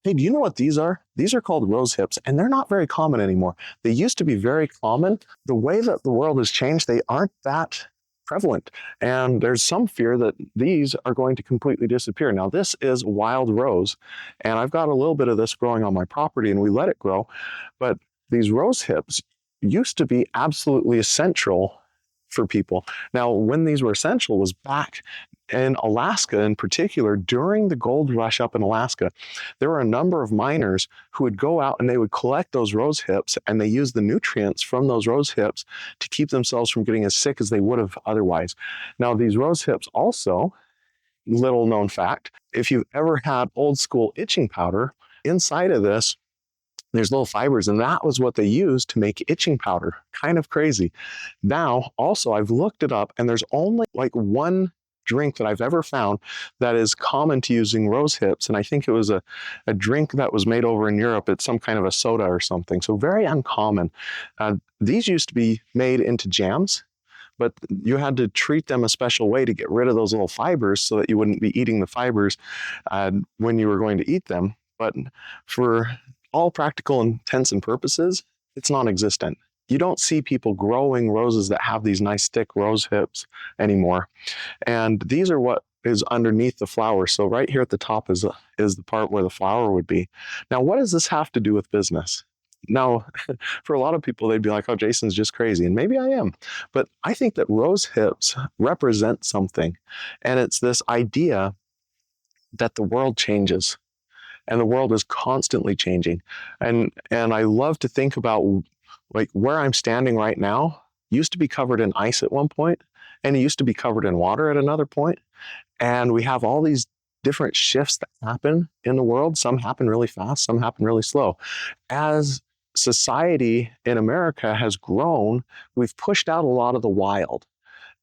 Hey, do you know what these are? These are called rose hips, and they're not very common anymore. They used to be very common. The way that the world has changed, they aren't that prevalent. And there's some fear that these are going to completely disappear. Now, this is wild rose, and I've got a little bit of this growing on my property, and we let it grow. But these rose hips used to be absolutely essential for people. Now, when these were essential was back in Alaska in particular, during the gold rush up in Alaska, there were a number of miners who would go out and they would collect those rose hips and they used the nutrients from those rose hips to keep themselves from getting as sick as they would have otherwise. Now, these rose hips also, little known fact, if you've ever had old school itching powder, inside of this, there's little fibers, and that was what they used to make itching powder. Kind of crazy. Now, also, I've looked it up, and there's only like one drink that I've ever found that is common to using rose hips. And I think it was a drink that was made over in Europe. It's some kind of a soda or something. So very uncommon. These used to be made into jams, but you had to treat them a special way to get rid of those little fibers so that you wouldn't be eating the fibers when you were going to eat them. But for all practical intents and purposes, it's non-existent. You don't see people growing roses that have these nice thick rose hips anymore. And these are what is underneath the flower. So right here at the top is the part where the flower would be. Now, what does this have to do with business? Now, for a lot of people, they'd be like, oh, Jason's just crazy. And maybe I am. But I think that rose hips represent something. And it's this idea that the world changes. And the world is constantly changing. And I love to think about like where I'm standing right now used to be covered in ice at one point, and it used to be covered in water at another point. And we have all these different shifts that happen in the world. Some happen really fast, some happen really slow. As society in America has grown, we've pushed out a lot of the wild.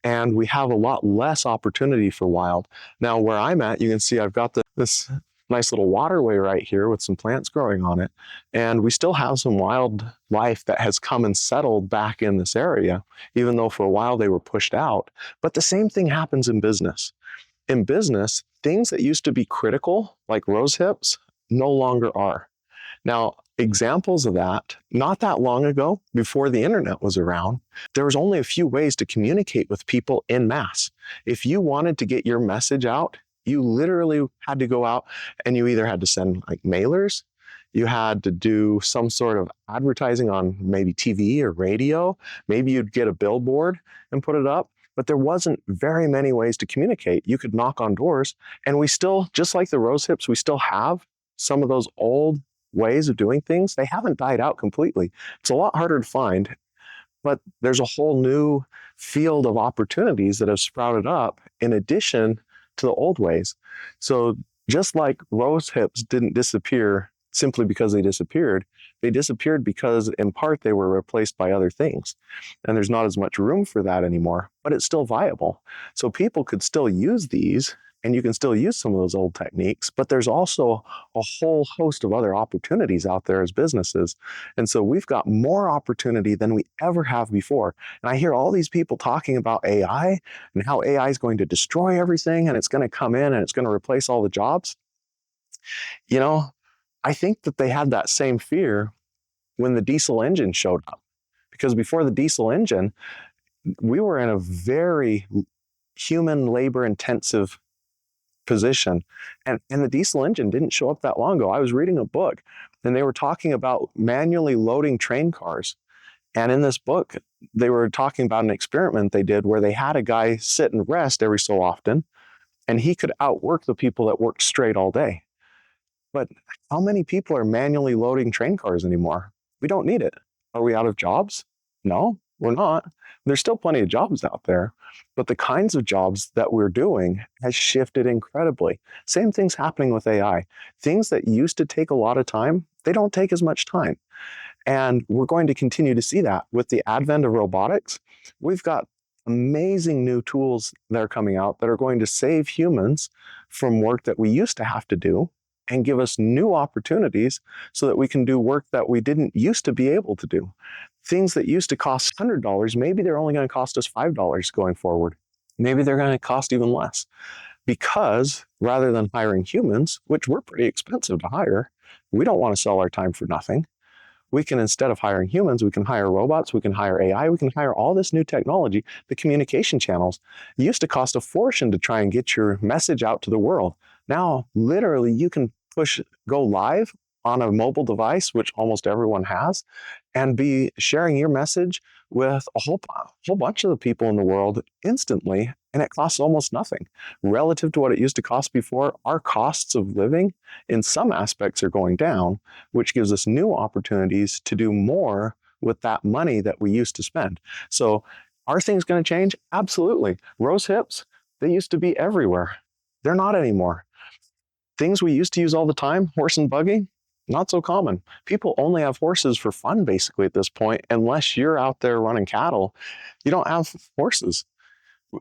And we have a lot less opportunity for wild. Now, where I'm at, you can see I've got this nice little waterway right here with some plants growing on it. And we still have some wildlife that has come and settled back in this area, even though for a while they were pushed out. But the same thing happens in business. In business, things that used to be critical, like rose hips, no longer are. Now, examples of that, not that long ago, before the internet was around, there was only a few ways to communicate with people en masse. If you wanted to get your message out, you literally had to go out and you either had to send like mailers, you had to do some sort of advertising on maybe TV or radio, maybe you'd get a billboard and put it up, but there wasn't very many ways to communicate. You could knock on doors, and we still, just like the rose hips, we still have some of those old ways of doing things. They haven't died out completely. It's a lot harder to find, but there's a whole new field of opportunities that have sprouted up in addition to the old ways. So just like rose hips didn't disappear simply because they disappeared because in part they were replaced by other things. And there's not as much room for that anymore, but it's still viable. So people could still use these, and you can still use some of those old techniques, but there's also a whole host of other opportunities out there as businesses. And so we've got more opportunity than we ever have before. And I hear all these people talking about AI and how AI is going to destroy everything and it's going to come in and it's going to replace all the jobs. You know, I think that they had that same fear when the diesel engine showed up, because before the diesel engine, we were in a very human labor intensive position. And the diesel engine didn't show up that long ago. I was reading a book and they were talking about manually loading train cars. And in this book, they were talking about an experiment they did where they had a guy sit and rest every so often, and he could outwork the people that worked straight all day. But how many people are manually loading train cars anymore? We don't need it. Are we out of jobs? No, we're not. There's still plenty of jobs out there, but the kinds of jobs that we're doing has shifted incredibly. Same thing's happening with AI. Things that used to take a lot of time, they don't take as much time. And we're going to continue to see that with the advent of robotics. We've got amazing new tools that are coming out that are going to save humans from work that we used to have to do and give us new opportunities so that we can do work that we didn't used to be able to do. Things that used to cost $100, maybe they're only going to cost us $5 going forward. Maybe they're going to cost even less. because rather than hiring humans, which were pretty expensive to hire, we don't want to sell our time for nothing. We can, instead of hiring humans, we can hire robots, we can hire AI, we can hire all this new technology, the communication channels. It used to cost a fortune to try and get your message out to the world. Now, literally, you can go live on a mobile device, which almost everyone has, and be sharing your message with a whole bunch of the people in the world instantly, and it costs almost nothing. Relative to what it used to cost before, our costs of living in some aspects are going down, which gives us new opportunities to do more with that money that we used to spend. So are things going to change? Absolutely. Rose hips, they used to be everywhere. They're not anymore. Things we used to use all the time, horse and buggy, not so common. People only have horses for fun, basically, at this point. Unless you're out there running cattle, you don't have horses.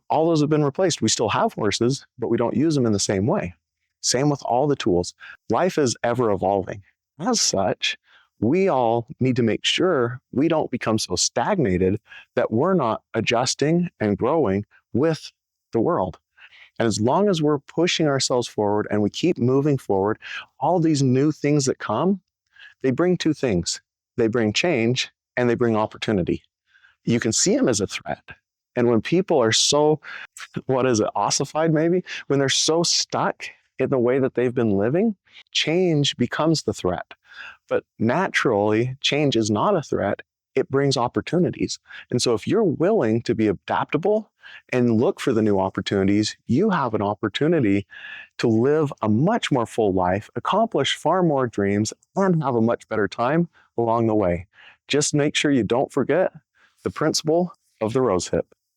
All those have been replaced. We still have horses, but we don't use them in the same way. Same with all the tools. Life is ever evolving. As such, we all need to make sure we don't become so stagnated that we're not adjusting and growing with the world. And as long as we're pushing ourselves forward and we keep moving forward, all these new things that come, they bring two things. They bring change and they bring opportunity. You can see them as a threat. And when people are so, ossified maybe? When they're so stuck in the way that they've been living, change becomes the threat. But naturally, change is not a threat. It brings opportunities. And so if you're willing to be adaptable and look for the new opportunities, you have an opportunity to live a much more full life, accomplish far more dreams, and have a much better time along the way. Just make sure you don't forget the principle of the rose hip.